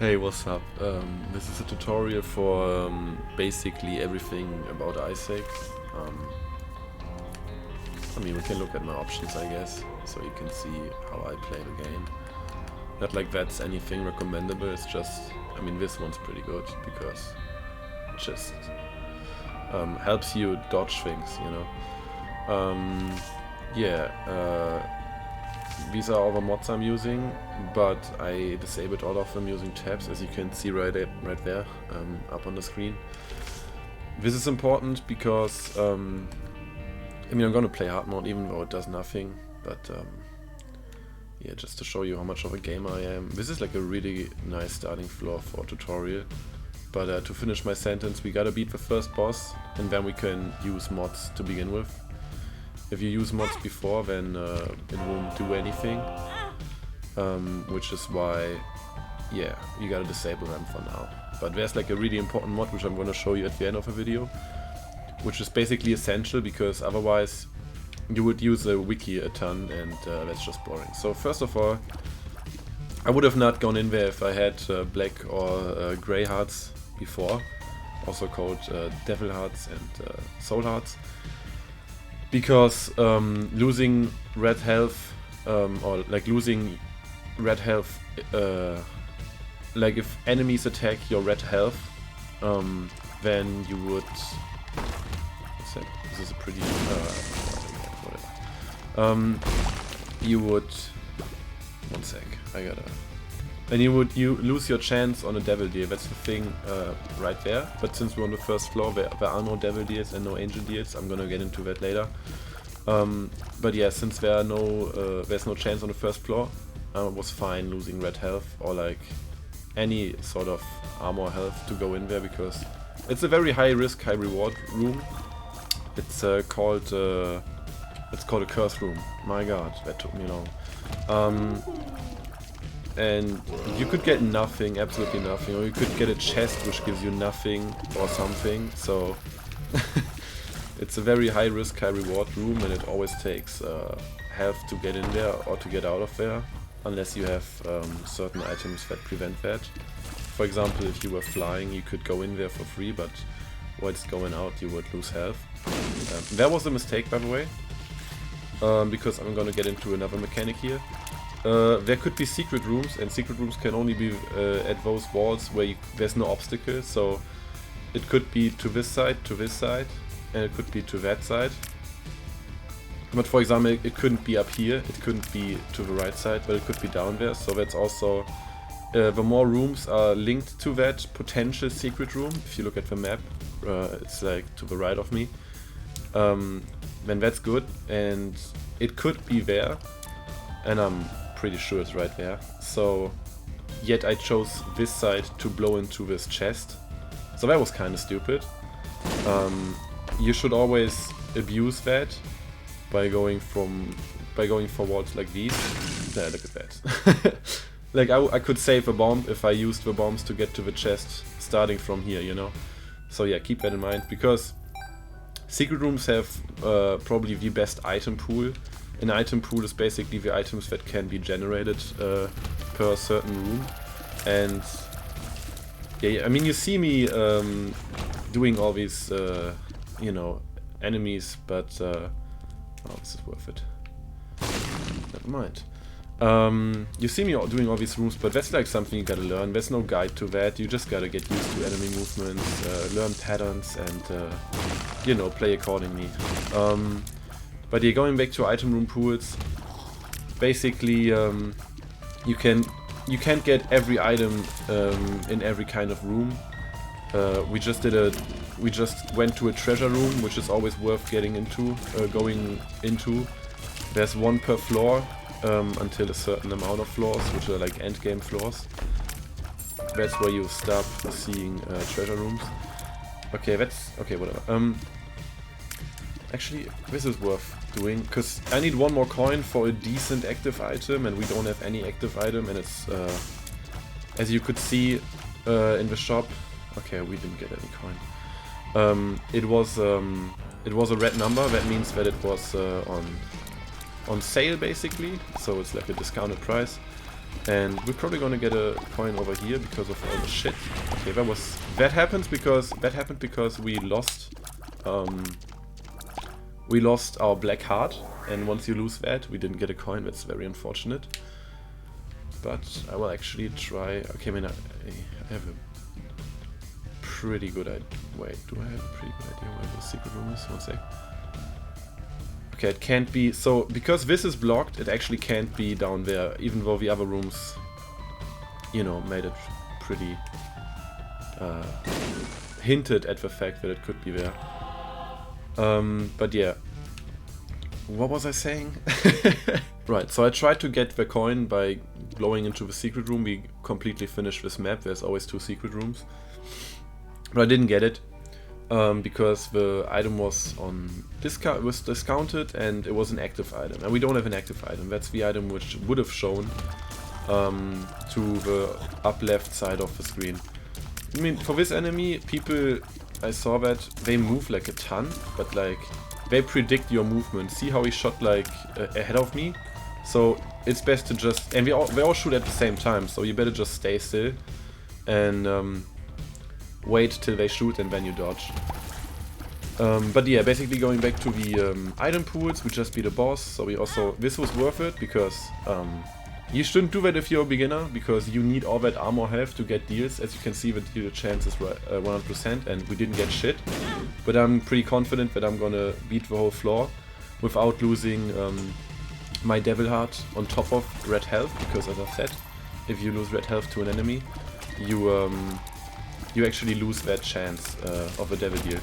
Hey, what's up? This is a tutorial for basically everything about Isaac. I mean, we can look at my options, I guess, so you can see how I play the game. Not like that's anything recommendable, it's just, I mean, this one's pretty good because it just helps you dodge things, you know. These are all the mods I'm using, but I disabled all of them using tabs, as you can see right there, up on the screen. This is important because, I mean, I'm gonna play hard mode even though it does nothing, but yeah, just to show you how much of a gamer I am. This is like a really nice starting floor for a tutorial, but to finish my sentence, we gotta beat the first boss, and then we can use mods to begin with. If you use mods before, then it won't do anything, which is why, yeah, you gotta disable them for now. But there's like a really important mod which I'm gonna show you at the end of the video, which is basically essential because otherwise you would use a wiki a ton, and that's just boring. So first of all, I would have not gone in there if I had black or grey hearts before, also called devil hearts and soul hearts. Because losing red health, or like losing red health, like if enemies attack your red health, then you would. What's that? This is a pretty. Whatever. You would. One sec. I gotta. Then you lose your chance on a devil deal. That's the thing right there. But since we're on the first floor, there are no devil deals and no angel deals. I'm gonna get into that later. But yeah, since there are there's no chance on the first floor, I was fine losing red health or like any sort of armor health to go in there because it's a very high risk, high reward room. It's called a curse room. My God, that took me long. And you could get nothing, absolutely nothing, or you could get a chest which gives you nothing or something, so it's a very high risk, high reward room, and it always takes health to get in there or to get out of there, unless you have certain items that prevent that. For example, if you were flying, you could go in there for free, but whilst going out you would lose health. That was a mistake, by the way, because I'm gonna get into another mechanic here. There could be secret rooms, and secret rooms can only be at those walls where there's no obstacle, so it could be to this side, and it could be to that side. But for example, it couldn't be up here, it couldn't be to the right side, but it could be down there, so that's also... the more rooms are linked to that potential secret room, if you look at the map, it's like to the right of me, then that's good, and it could be there, and I'm pretty sure it's right there. So, yet I chose this side to blow into this chest. So that was kind of stupid. You should always abuse that by going for walls like these. Yeah, look at that. Like I could save a bomb if I used the bombs to get to the chest starting from here, you know. So yeah, keep that in mind, because secret rooms have probably the best item pool. An item pool is basically the items that can be generated per certain room, and yeah, I mean, you see me doing all these, you know, enemies, but oh, this is worth it. Never mind. You see me doing all these rooms, but that's like something you gotta learn. There's no guide to that. You just gotta get used to enemy movements, learn patterns, and you know, play accordingly. But yeah, going back to item room pools, basically you can't get every item in every kind of room. We just went to a treasure room, which is always worth going into. There's one per floor until a certain amount of floors, which are like end game floors. That's where you stop seeing treasure rooms. Okay, whatever. Actually, this is worth doing, because I need one more coin for a decent active item, and we don't have any active item, and it's, as you could see in the shop, okay, we didn't get any coin. It was a red number. That means that it was on sale, basically, so it's like a discounted price. And we're probably gonna get a coin over here because of all the shit. Okay, that happened because we lost our black heart, and once you lose that, we didn't get a coin. That's very unfortunate. But I will actually try. Okay, I mean, I have a pretty good idea. Wait, do I have a pretty good idea where the secret room is? One sec. Okay, it can't be. So, because this is blocked, it actually can't be down there, even though the other rooms, you know, made it pretty hinted at the fact that it could be there. But yeah, what was I saying? Right, so I tried to get the coin by blowing into the secret room. We completely finished this map. There's always 2 secret rooms, but I didn't get it because the item was discounted and it was an active item, and we don't have an active item. That's the item which would have shown to the up left side of the screen. I mean, for this enemy, people, I saw that they move like a ton, but like they predict your movement. See how he shot like ahead of me? So it's best to just, and they all shoot at the same time, so you better just stay still and wait till they shoot and then you dodge. But yeah, basically going back to the item pools, we just beat a boss, so we also, this was worth it because you shouldn't do that if you're a beginner, because you need all that armor health to get deals. As you can see, the deal chance is 100%, and we didn't get shit. But I'm pretty confident that I'm gonna beat the whole floor without losing my devil heart on top of red health, because as I said, if you lose red health to an enemy, you actually lose that chance of a devil deal.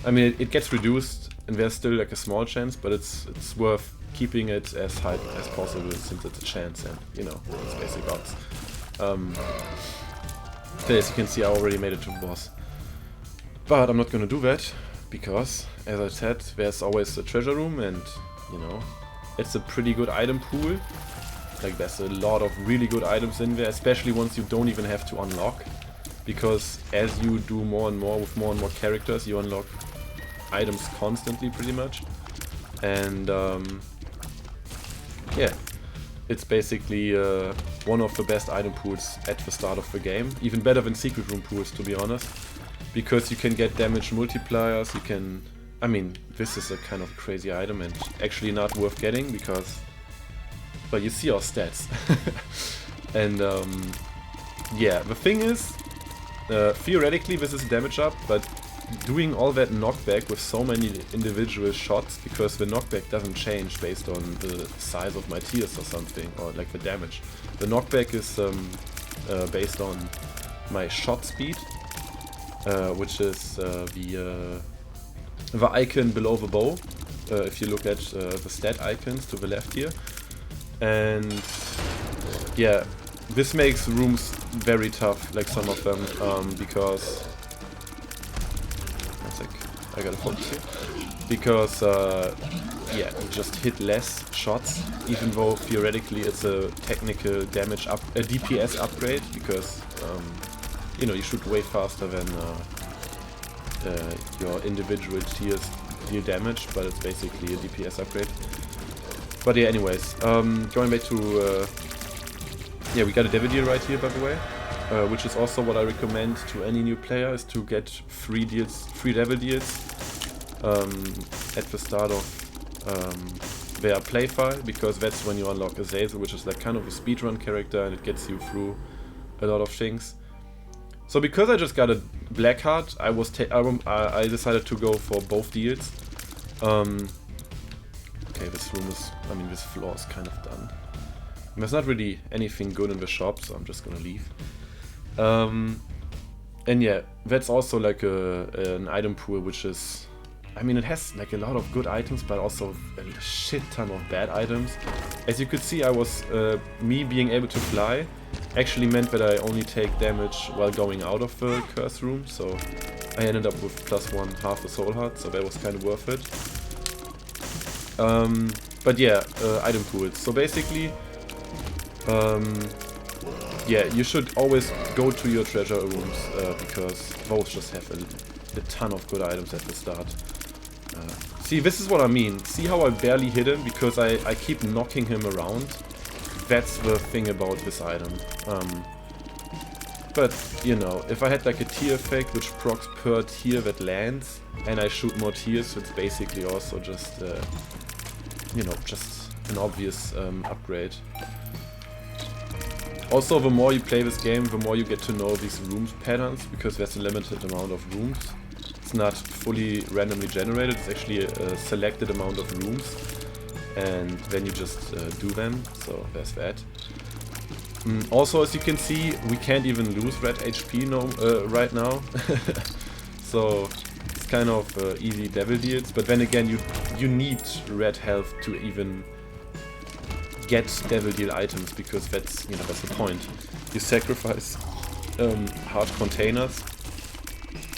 I mean, it gets reduced, and there's still like a small chance, but it's worth keeping it as high as possible since it's a chance, and you know, it's basic odds. So as you can see, I already made it to the boss. But I'm not gonna do that, because, as I said, there's always a treasure room, and you know, it's a pretty good item pool. Like, there's a lot of really good items in there, especially ones you don't even have to unlock. Because as you do more and more with more and more characters, you unlock items constantly, pretty much. And yeah, it's basically one of the best item pools at the start of the game. Even better than secret room pools, to be honest. Because you can get damage multipliers, you can... I mean, this is a kind of crazy item and actually not worth getting because... But you see our stats. And yeah, the thing is, theoretically this is damage up, but doing all that knockback with so many individual shots, because the knockback doesn't change based on the size of my tiers or something, or like the damage. The knockback is based on my shot speed, which is the icon below the bow, if you look at the stat icons to the left here. And yeah, this makes rooms very tough, like some of them, because... One sec, I gotta focus here. Because, yeah, you just hit less shots, even though theoretically it's a technical damage up, a DPS upgrade, because, you know, you shoot way faster than your individual tiers deal damage, but it's basically a DPS upgrade. But yeah, anyways, going back to... yeah, we got a devil deal right here, by the way, which is also what I recommend to any new player, is to get free devil deals at the start of their play file, because that's when you unlock Azazel, which is like kind of a speedrun character, and it gets you through a lot of things. So because I just got a black heart, I decided to go for both deals. Okay, this room is, I mean, this floor is kind of done. There's not really anything good in the shop, so I'm just gonna leave. And yeah, that's also like an item pool, which is... I mean, it has like a lot of good items, but also a shit ton of bad items. As you could see, me being able to fly actually meant that I only take damage while going out of the curse room, so I ended up with +1 half a soul heart, so that was kind of worth it. But yeah, item pools. So basically, yeah, you should always go to your treasure rooms, because those just have a ton of good items at the start. See, this is what I mean. See how I barely hit him, because I keep knocking him around. that's the thing about this item. But, you know, if I had like a tear effect which procs per tear that lands, and I shoot more tears, it's basically also just, you know, just an obvious upgrade. Also, the more you play this game, the more you get to know these rooms patterns, because there's a limited amount of rooms. It's not fully randomly generated, it's actually a selected amount of rooms, and then you just do them, so there's that. Also, as you can see, we can't even lose red HP right now, so it's kind of easy devil deals, but then again you need red health to even get devil deal items, because that's, you know, that's the point. You sacrifice hard containers,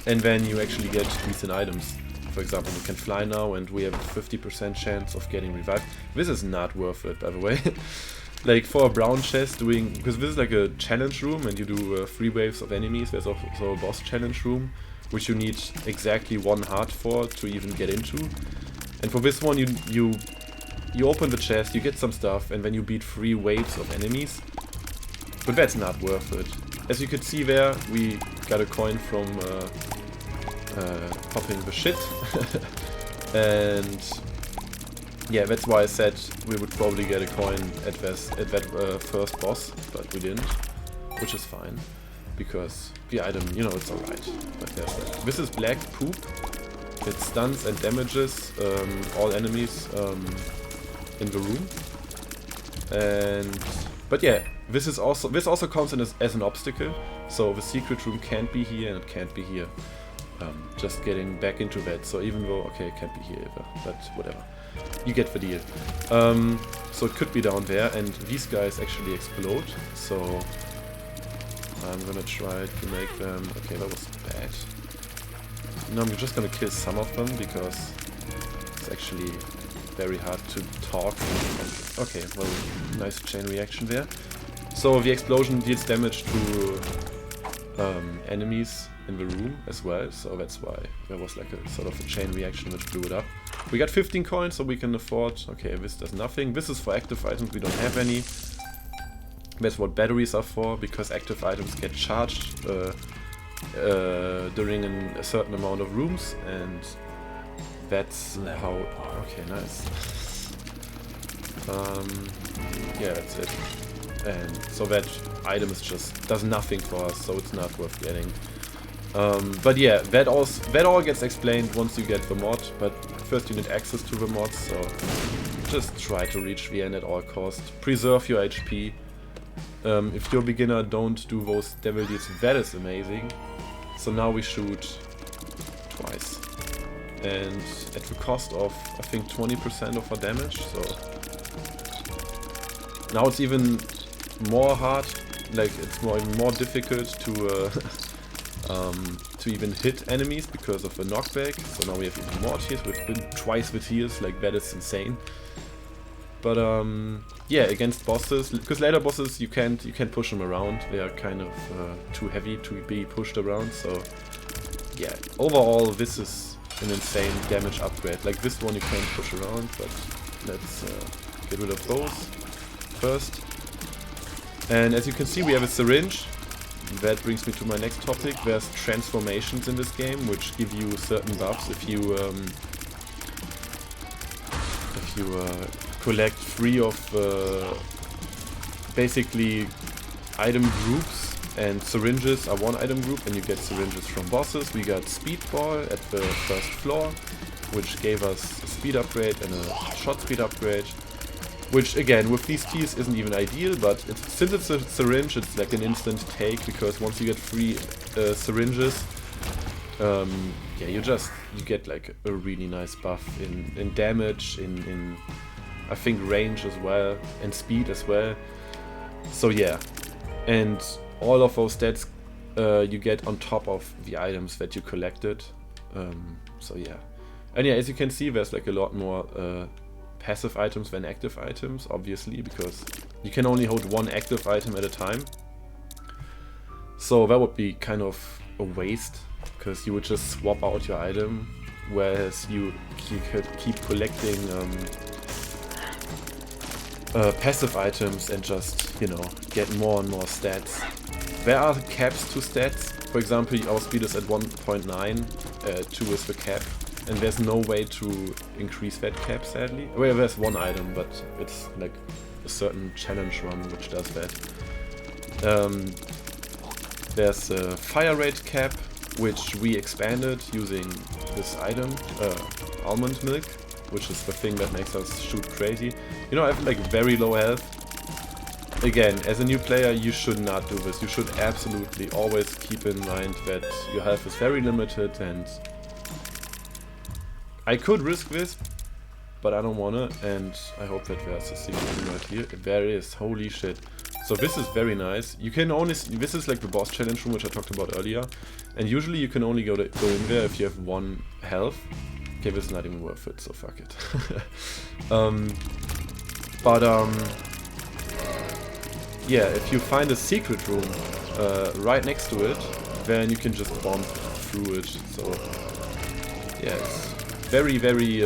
and then you actually get decent items. For example, we can fly now, and we have a 50% chance of getting revived. This is not worth it, by the way. Like for a brown chest because this is like a challenge room, and you do 3 waves of enemies. There's also a boss challenge room, which you need exactly 1 heart for to even get into. And for this one, you open the chest, you get some stuff, and then you beat 3 waves of enemies. But that's not worth it. As you could see there, we got a coin from popping the shit. And yeah, that's why I said we would probably get a coin at that first boss, but we didn't, which is fine, because the item, you know, it's alright. But there's that. This is black poop. It stuns and damages all enemies in the room. But yeah, this also counts as an obstacle. So the secret room can't be here and it can't be here. Just getting back into that. So even though, okay, it can't be here either, but whatever. You get the deal. So it could be down there, and these guys actually explode. So I'm gonna try to make them. Okay, that was bad. No, I'm just gonna kill some of them because it's actually very hard to talk. Okay, well, nice chain reaction there. So the explosion deals damage to enemies in the room as well, so that's why there was like a sort of a chain reaction which blew it up. We got 15 coins, so we can afford. Okay, this does nothing. This is for active items, we don't have any. That's what batteries are for, because active items get charged during a certain amount of rooms, and that's how... Okay, nice. Yeah, that's it. And so that item is just does nothing for us, so it's not worth getting. But yeah, that all gets explained once you get the mod, but first you need access to the mods, so just try to reach the end at all costs. Preserve your HP. If you're a beginner, don't do those devil deals, that is amazing. So now we shoot twice. And at the cost of, I think, 20% of our damage, so... Now it's even more hard, like it's even more difficult to even hit enemies because of the knockback. So now we have even more tears, we've been twice the tears, like that is insane. But yeah, against bosses, because later bosses you can't push them around, they are kind of too heavy to be pushed around, so yeah, overall this is an insane damage upgrade. Like this one you can't push around, but let's get rid of those first. And as you can see, we have a syringe. That brings me to my next topic. There's transformations in this game which give you certain buffs if you collect 3 of basically item groups, and syringes are one item group, and you get syringes from bosses. We got Speedball at the first floor, which gave us a speed upgrade and a shot speed upgrade. Which again, with these keys isn't even ideal, but since it's a syringe, it's like an instant take, because once you get 3 syringes, yeah, you get like a really nice buff in damage, in I think range as well, and speed as well. So yeah, and all of those stats you get on top of the items that you collected. So yeah, and yeah, as you can see, there's like a lot more passive items than active items, obviously, because you can only hold 1 active item at a time. So that would be kind of a waste, because you would just swap out your item, whereas you could keep collecting passive items and just, you know, get more and more stats. There are caps to stats. For example, our speed is at 1.9, 2 is the cap, and there's no way to increase that cap, sadly. Well, there's one item, but it's like a certain challenge run which does that. There's a fire rate cap, which we expanded using this item, almond milk, which is the thing that makes us shoot crazy. You know, I have like very low health. Again, as a new player, you should not do this. You should absolutely always keep in mind that your health is very limited, and I could risk this, but I don't wanna, and I hope that there's a secret right here. There is, holy shit. So this is very nice. You can only, this is like the boss challenge room which I talked about earlier, and usually you can only go in there if you have 1 health. Okay, this is not even worth it, so fuck it. Yeah, if you find a secret room right next to it, then you can just bomb through it. So yeah, it's very, very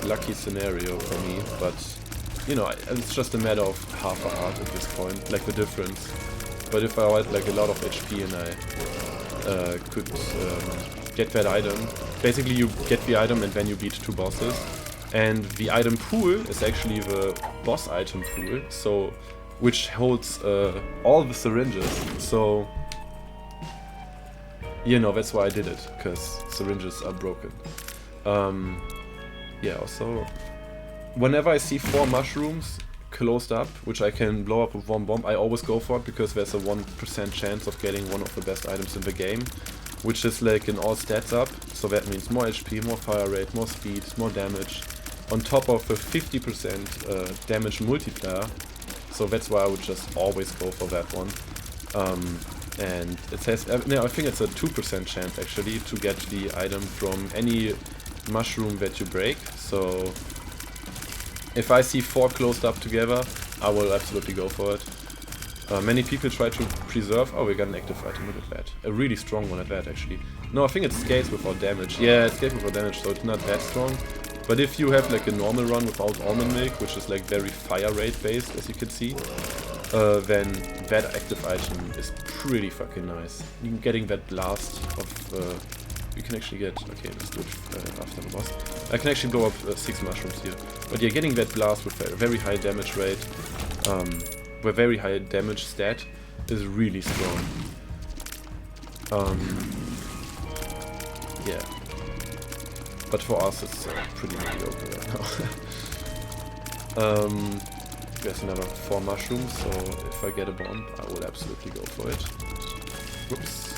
lucky scenario for me, but you know, it's just a matter of half a heart at this point, like the difference. But if I had like a lot of HP and I could get that item, basically you get the item and then you beat 2 bosses. And the item pool is actually the boss item pool, so which holds all the syringes. So you know, that's why I did it, because syringes are broken. Yeah, also whenever I see 4 mushrooms closed up, which I can blow up with 1 bomb, I always go for it, because there's a 1% chance of getting one of the best items in the game, which is like an all stats up. So that means more HP, more fire rate, more speed, more damage, on top of a 50% damage multiplier. So that's why I would just always go for that one. And it says, no, I think it's a 2% chance actually to get the item from any mushroom that you break. So if I see 4 closed up together, I will absolutely go for it. Many people try to preserve. Oh, we got an active item, look at that. A really strong one at that actually. No, I think it scales without damage. Yeah, it scales without damage, so it's not that strong. But if you have like a normal run without almond milk, which is like very fire rate based, as you can see, then that active item is pretty fucking nice. You can getting that blast of, you can actually get, okay, let's do it after the boss. I can actually blow up 6 mushrooms here. But yeah, getting that blast with a very high damage rate, with very high damage stat, is really strong. Yeah. But for us it's pretty mediocre right now. There's another 4 mushrooms, so if I get a bomb, I will absolutely go for it. Whoops.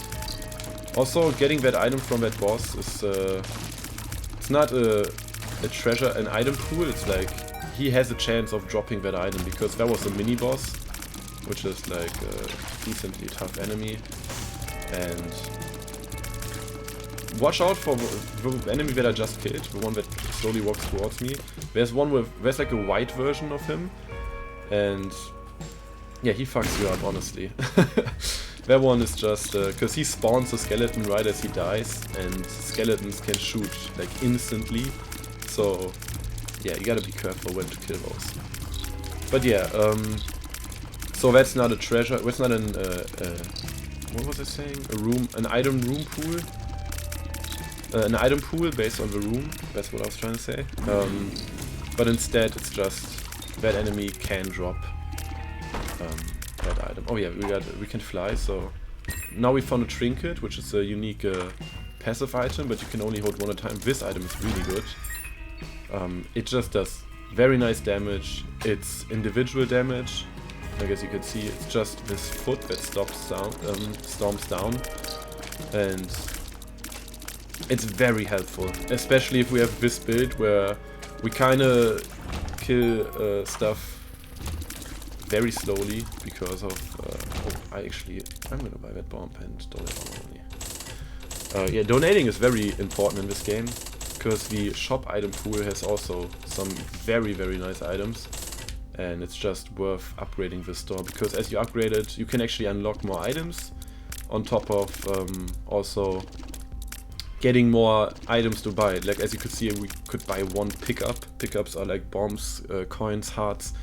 Also, getting that item from that boss is, it's not a treasure, an item pool, it's like, he has a chance of dropping that item, because that was a mini-boss, which is like a decently tough enemy, and watch out for the enemy that I just killed, the one that slowly walks towards me. There's one with, there's like a white version of him, and yeah, he fucks you up, honestly. That one is just, because he spawns a skeleton right as he dies, and skeletons can shoot like instantly, so yeah, you gotta be careful when to kill those. But yeah, so that's not a treasure, that's not an, what was I saying? A room, an item room pool? An item pool based on the room, that's what I was trying to say. But instead it's just that enemy can drop that item. Oh yeah, we can fly, so now we found a trinket, which is a unique passive item, but you can only hold 1 at a time. This item is really good. It just does very nice damage. It's individual damage. Like as you can see, it's just this foot that stomps down, and it's very helpful, especially if we have this build where we kinda kill stuff very slowly because of, oh, I'm gonna buy that bomb and donate money. Yeah, donating is very important in this game, because the shop item pool has also some very, very nice items, and it's just worth upgrading the store, because as you upgrade it, you can actually unlock more items, on top of also getting more items to buy. Like as you could see, we could buy 1 pickup. Pickups are like bombs, coins, hearts,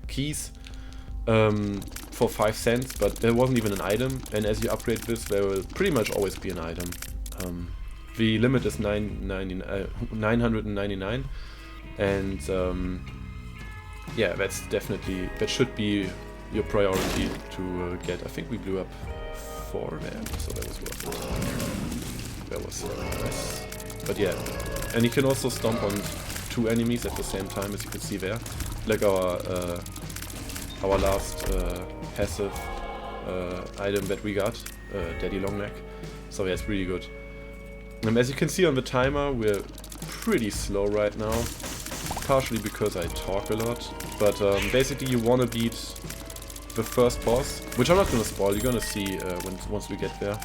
keys for 5 cents, but there wasn't even an item, and as you upgrade this, there will pretty much always be an item. The limit is 999, and yeah, that's definitely, that should be your priority to get. I think we blew up 4 there, so that was worth it. That was nice. But yeah, and you can also stomp on 2 enemies at the same time, as you can see there, like our last passive item that we got, Daddy Longneck. So yeah, it's really good. As you can see on the timer, we're pretty slow right now, partially because I talk a lot, but basically you want to beat the first boss, which I'm not going to spoil, you're going to see once we get there,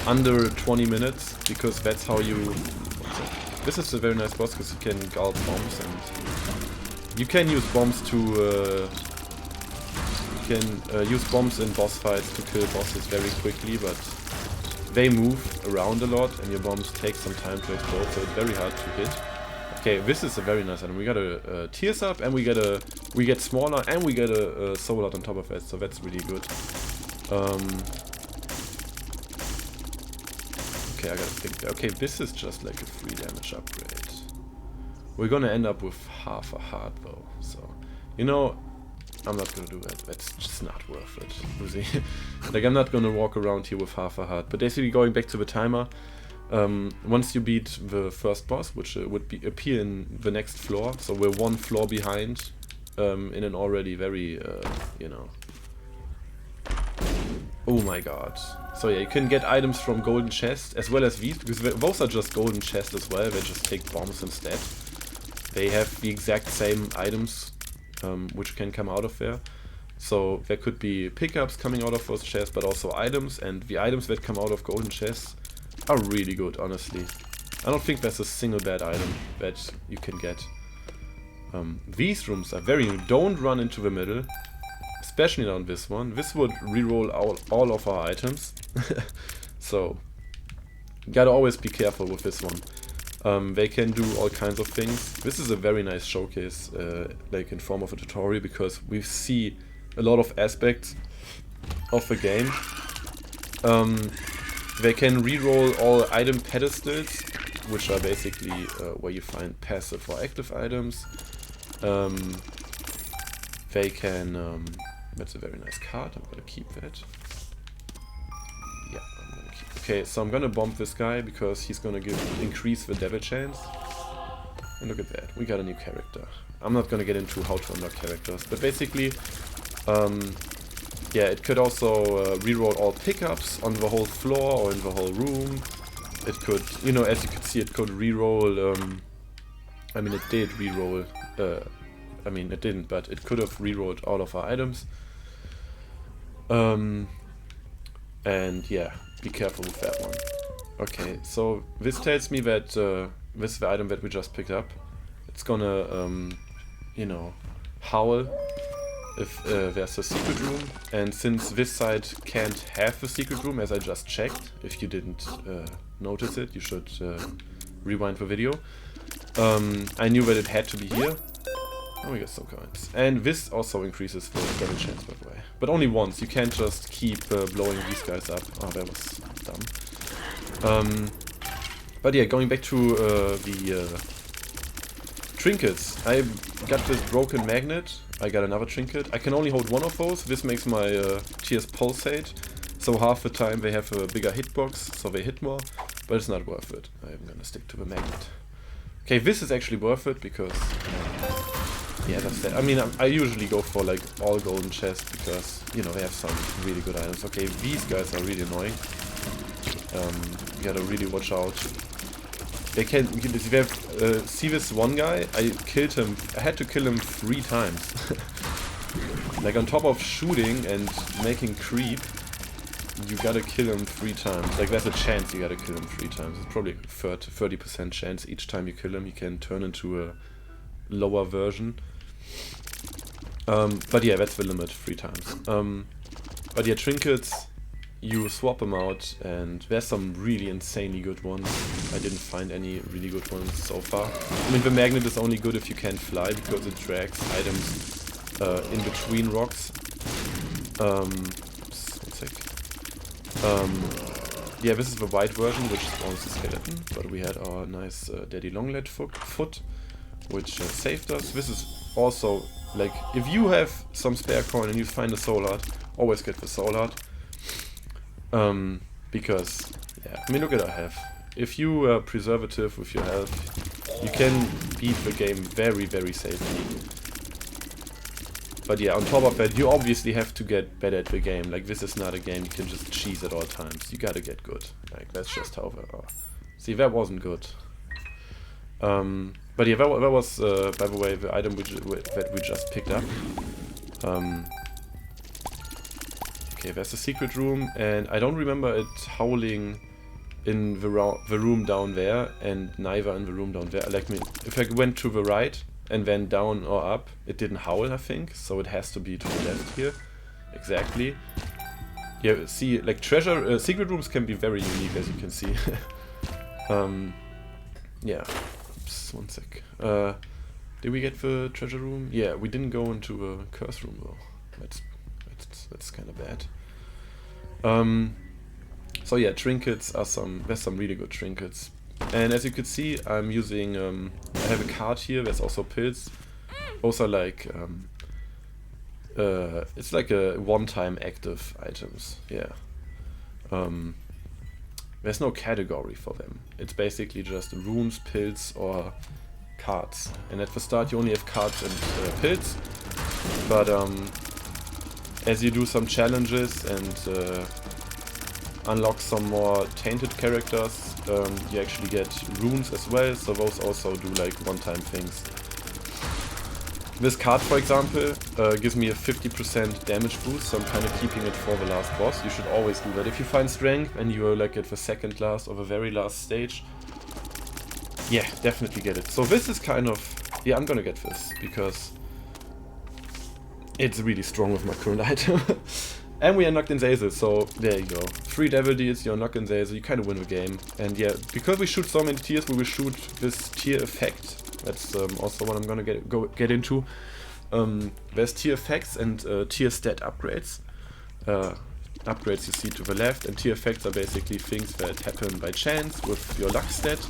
under 20 minutes, because that's how you... This is a very nice boss, because you can gulp bombs, and you can use bombs to... use bombs in boss fights to kill bosses very quickly, but they move around a lot and your bombs take some time to explode, so it's very hard to hit. Okay, this is a very nice item. We got a tears up, and we get smaller, and we get a soul out on top of it, so that's really good. Okay, I gotta think there. Okay, this is just like a 3 damage upgrade. We're gonna end up with half a heart though, so you know, I'm not gonna do that. That's just not worth it. Like, I'm not gonna walk around here with half a heart. But basically, going back to the timer, once you beat the first boss, which would appear in the next floor, so we're 1 floor behind, in an already very, you know... Oh my god. So yeah, you can get items from golden chests, as well as these, because those are just golden chests as well, they just take bombs instead. They have the exact same items, which can come out of there. So there could be pickups coming out of those chests, but also items, and the items that come out of golden chests are really good, honestly. I don't think there's a single bad item that you can get. These rooms are very... Don't run into the middle, especially on this one. This would reroll all of our items. So, gotta always be careful with this one. They can do all kinds of things. This is a very nice showcase, like in form of a tutorial, because we see a lot of aspects of the game. They can reroll all item pedestals, which are basically where you find passive or active items. They can... that's a very nice card, I'm gonna keep that. Yeah, I'm gonna keep... Okay, so I'm gonna bomb this guy because he's gonna increase the devil chance. And look at that, we got a new character. I'm not gonna get into how to unlock characters, but basically, yeah, it could also reroll all pickups on the whole floor or in the whole room. It could, you know, as you can see, it could reroll, I mean, it did reroll, I mean, it didn't, but it could have rerolled all of our items. And yeah, be careful with that one. Okay, so this tells me that this is the item that we just picked up. It's gonna, you know, howl if there's a secret room. And since this side can't have the secret room, as I just checked, if you didn't notice it, you should rewind the video. I knew that it had to be here. Oh, we got some coins. And this also increases the devil chance, by the way. But only once. You can't just keep blowing these guys up. Oh, that was dumb. But yeah, going back to the trinkets. I got this broken magnet. I got another trinket. I can only hold one of those. This makes my tears pulsate. So half the time they have a bigger hitbox, so they hit more. But it's not worth it. I'm gonna stick to the magnet. Okay, this is actually worth it because... yeah, that's that. I mean, I usually go for like all golden chests because, you know, they have some really good items. Okay, these guys are really annoying. You gotta really watch out. They can... see this one guy? I killed him. I had to kill him 3 times. Like, on top of shooting and making creep, you gotta kill him 3 times. Like, there's a chance you gotta kill him 3 times. It's probably a 30% chance each time you kill him. He can turn into a lower version. But yeah, that's the limit, 3 times. But yeah, trinkets, you swap them out, and there's some really insanely good ones. I didn't find any really good ones so far. I mean, the magnet is only good if you can't fly, because it drags items in between rocks. Oops, one sec. Yeah, this is the white version, which spawns the skeleton, but we had our nice daddy longlegged foot, which saved us. This is also, like, if you have some spare coin and you find a soul heart, always get the soul heart. Because, yeah, I mean, look at our health. If you are preservative with your health, you can beat the game very, very safely. But yeah, on top of that, you obviously have to get better at the game. Like, this is not a game you can just cheese at all times. You gotta get good. Like, that's just how they are. See, that wasn't good. But yeah, that was, by the way, the item that we just picked up. Okay, there's a secret room, and I don't remember it howling in the room down there, and neither in the room down there. Like, if I went to the right and then down or up, it didn't howl, I think, so it has to be to the left here. Exactly. Yeah, see, like, secret rooms can be very unique, as you can see. Yeah. Oops, one sec. Did we get the treasure room? Yeah, we didn't go into a curse room, though. That's kind of bad. So yeah, trinkets are there's some really good trinkets. And as you could see, I'm using, I have a card here, there's also pills. Those are like, it's like a one-time active items, yeah. There's no category for them. It's basically just runes, pills, or cards. And at the start you only have cards and pills. But as you do some challenges and unlock some more tainted characters, you actually get runes as well, so those also do like one-time things. This card, for example, gives me a 50% damage boost, so I'm kind of keeping it for the last boss. You should always do that. If you find strength and you're like at the second last or the very last stage, yeah, definitely get it. So this is kind of, yeah, I'm gonna get this, because it's really strong with my current item. And we unlocked in Zazel, so there you go. 3 devil deals, you unlock in Zazel, you kind of win the game. And yeah, because we shoot so many tiers, we will shoot this tier effect. That's also what I'm gonna get into. There's tier effects and tier stat upgrades. Upgrades you see to the left, and tier effects are basically things that happen by chance with your luck stat.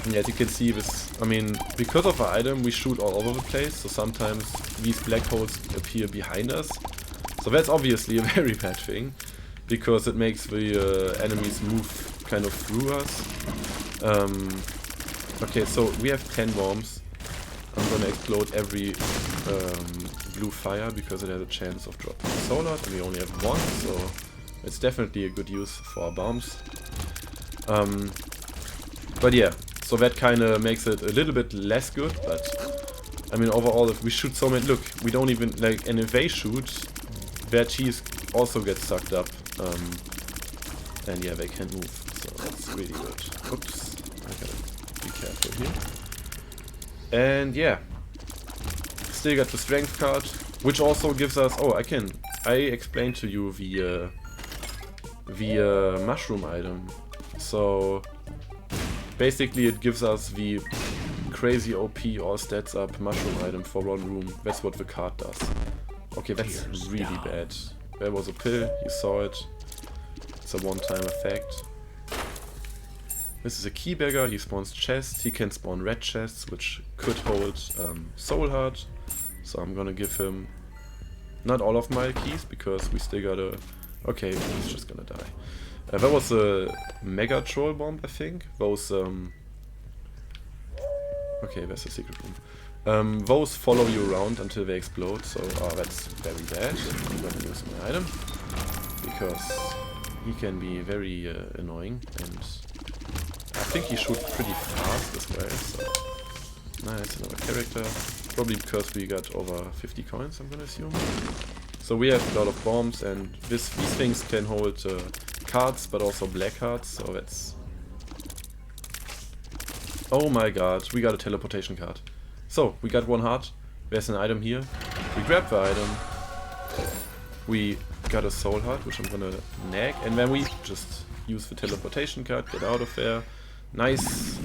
And as you can see, this, I mean, because of our item, we shoot all over the place, so sometimes these black holes appear behind us. So that's obviously a very bad thing, because it makes the enemies move kind of through us. Okay, so we have 10 bombs. I'm gonna explode every blue fire, because it has a chance of dropping a soul heart, and we only have 1, so it's definitely a good use for our bombs. But yeah, so that kind of makes it a little bit less good, but I mean, overall, if we shoot so many, look, we don't even, like, and if they shoot, their cheese also gets sucked up, and yeah, they can't move, so that's really good. Oops, I gotta be careful here. And yeah, still got the strength card, which also gives us, oh, I explained to you the mushroom item. So basically it gives us the crazy OP all stats up mushroom item for 1 room. That's what the card does. Okay, that's really bad. There was a pill, you saw it. It's a one-time effect. This is a key beggar, he spawns chests, he can spawn red chests, which could hold soul heart. So I'm gonna give him not all of my keys, because we still gotta... Okay, he's just gonna die. That was a mega troll bomb, I think. Those okay, that's a secret room. Those follow you around until they explode, so that's very bad. I'm gonna use my item, because he can be very annoying, and I think he shoots pretty fast as well, so... Nice, another character. Probably because we got over 50 coins, I'm gonna assume. So we have a lot of bombs, and these things can hold cards, but also black cards, so that's... Oh my god, we got a teleportation card. So, we got 1 heart. There's an item here. We grab the item. we got a soul heart, which I'm gonna nag, and then we just use the teleportation card, get out of there. Nice.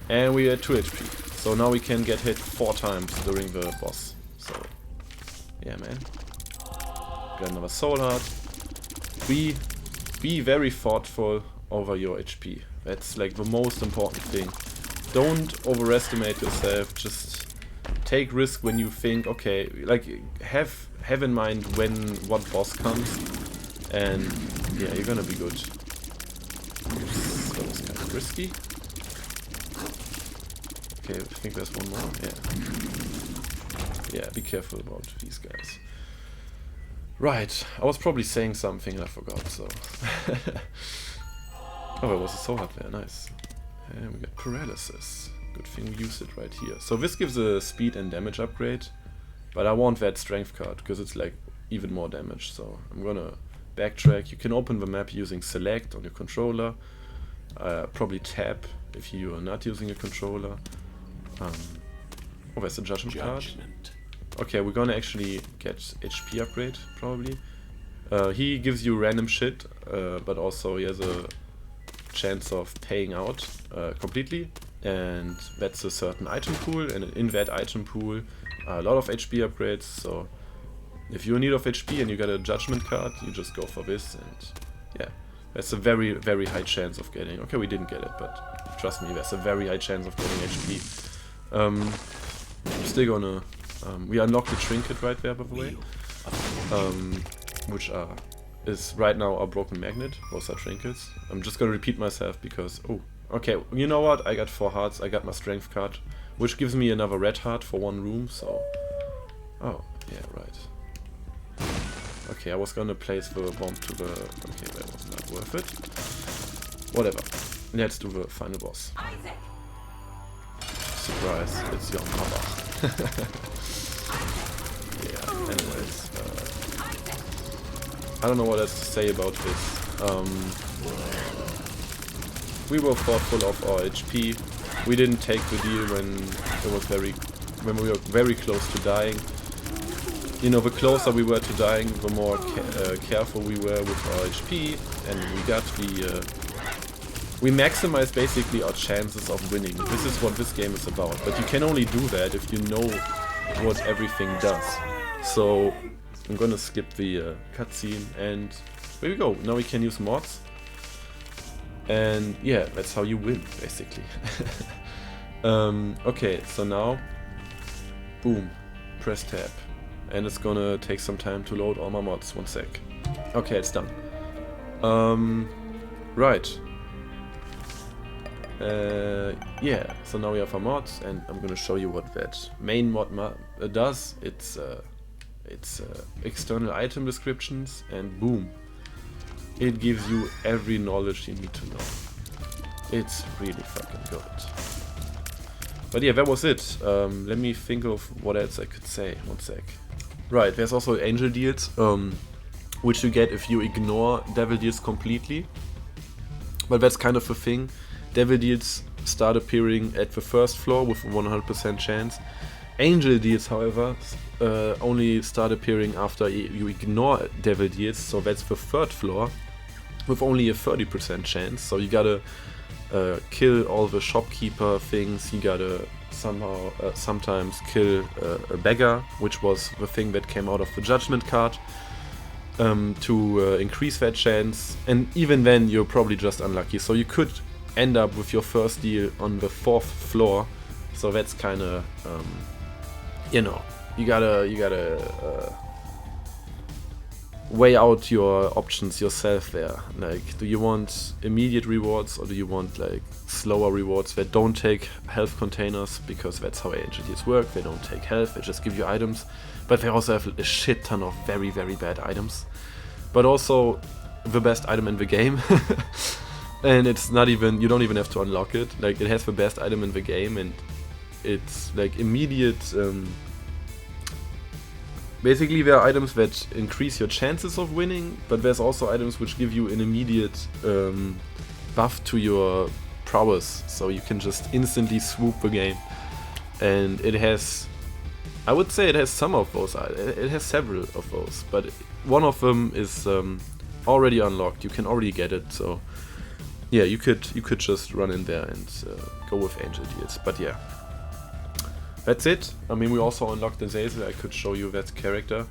And we are at 2 HP. So now we can get hit 4 times during the boss. So, yeah, man. Got another soul heart. Be very thoughtful over your HP. That's like the most important thing. Don't overestimate yourself. Just take risk when you think, okay, like have in mind what boss comes, and yeah, you're gonna be good. That was kind of risky. Okay, I think there's one more. Yeah, be careful about these guys. Right, I was probably saying something and I forgot, so. Oh, there was a soul heart there, nice. And we got paralysis. Good thing we used it right here. So this gives a speed and damage upgrade, but I want that strength card because it's like even more damage. So I'm gonna backtrack. You can open the map using select on your controller. Probably tab if you are not using a controller. Oh, there's a judgment card. Okay, we're gonna actually get HP upgrade, probably. He gives you random shit, but also he has a chance of paying out completely. And that's a certain item pool, and in that item pool a lot of HP upgrades. So if you're in need of HP and you get a judgment card, you just go for this, and yeah. There's a very, very high chance of getting... Okay, we didn't get it, but trust me, there's a very high chance of getting HP. I'm still gonna... we unlocked the trinket right there, by the way. Which is right now a broken magnet. Those are trinkets. I'm just gonna repeat myself because... Oh, okay, you know what? I got 4 hearts, I got my strength card, which gives me another red heart for 1 room, so... Oh, yeah, right. Okay, I was gonna place the bomb to the... Okay, that was not worth it. Whatever. Let's do the final boss. Surprise, it's your mother. Yeah, anyways. I don't know what else to say about this. We were thoughtful of our HP. We didn't take the deal when we were very close to dying. You know, the closer we were to dying, the more careful we were with our HP, and we maximized basically our chances of winning. This is what this game is about, but you can only do that if you know what everything does. So I'm gonna skip the cutscene, and there we go. Now we can use mods, and yeah, that's how you win, basically. Okay, so now, boom, press tab. And it's gonna take some time to load all my mods. 1 sec. Okay, it's done. Right. Yeah, so now we have our mods, and I'm gonna show you what that main mod does. It's external item descriptions, and boom, it gives you every knowledge you need to know. It's really fucking good. But yeah, that was it. Let me think of what else I could say. 1 sec. Right, there's also angel deals, which you get if you ignore devil deals completely. But that's kind of a thing. Devil deals start appearing at the first floor with a 100% chance. Angel deals, however, only start appearing after you ignore devil deals, so that's the 3rd floor with only a 30% chance. So you gotta kill all the shopkeeper things, you gotta sometimes kill a beggar, which was the thing that came out of the judgment card, to increase that chance, and even then you're probably just unlucky, so you could end up with your first deal on the 4th floor. So that's kind of you know, you gotta weigh out your options yourself there. Like, do you want immediate rewards, or do you want like slower rewards that don't take health containers, because that's how angel deals work. They don't take health, they just give you items, but they also have a shit ton of very, very bad items, but also the best item in the game. And it's not even, you don't even have to unlock it. Like, it has the best item in the game, and it's like immediate. Basically, there are items that increase your chances of winning, but there's also items which give you an immediate buff to your prowess, so you can just instantly swoop the game. And it has I would say it has some of those. It has several of those, but one of them is already unlocked. You can already get it, so yeah, you could just run in there and go with angel deals. But yeah, that's it. I mean, we also unlocked the Zazel. I could show you that character,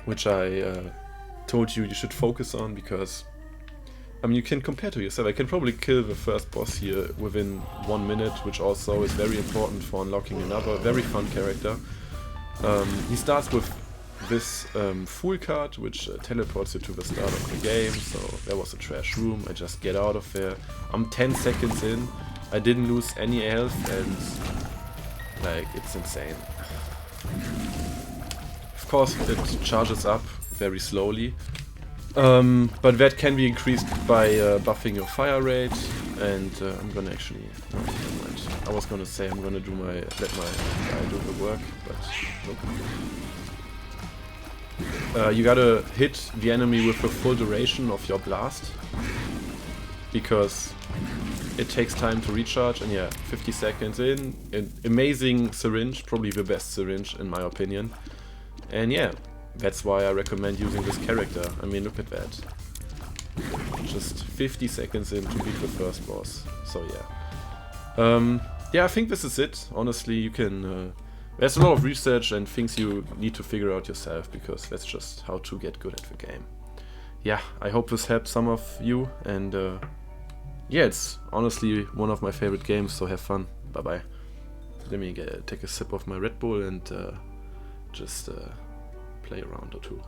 which I told you should focus on, because I mean, you can compare to yourself. I can probably kill the first boss here within 1 minute, which also is very important for unlocking another very fun character. He starts with this Fool card, which teleports you to the start of the game. So there was a trash room. I just get out of there. I'm 10 seconds in. I didn't lose any health, and like, it's insane. Of course, it charges up very slowly. But that can be increased by buffing your fire rate, and I'm gonna actually, no, never mind. I was gonna say I'm gonna let my guy do the work, but nope. You gotta hit the enemy with the full duration of your blast, because it takes time to recharge, and yeah, 50 seconds in, an amazing syringe, probably the best syringe in my opinion, and yeah. That's why I recommend using this character. I mean, look at that. Just 50 seconds in to beat the first boss. So yeah. Yeah, I think this is it. Honestly, you can... there's a lot of research and things you need to figure out yourself, because that's just how to get good at the game. Yeah, I hope this helped some of you, and yeah, it's honestly one of my favorite games, so have fun. Bye bye. Let me take a sip of my Red Bull and just... play around or two.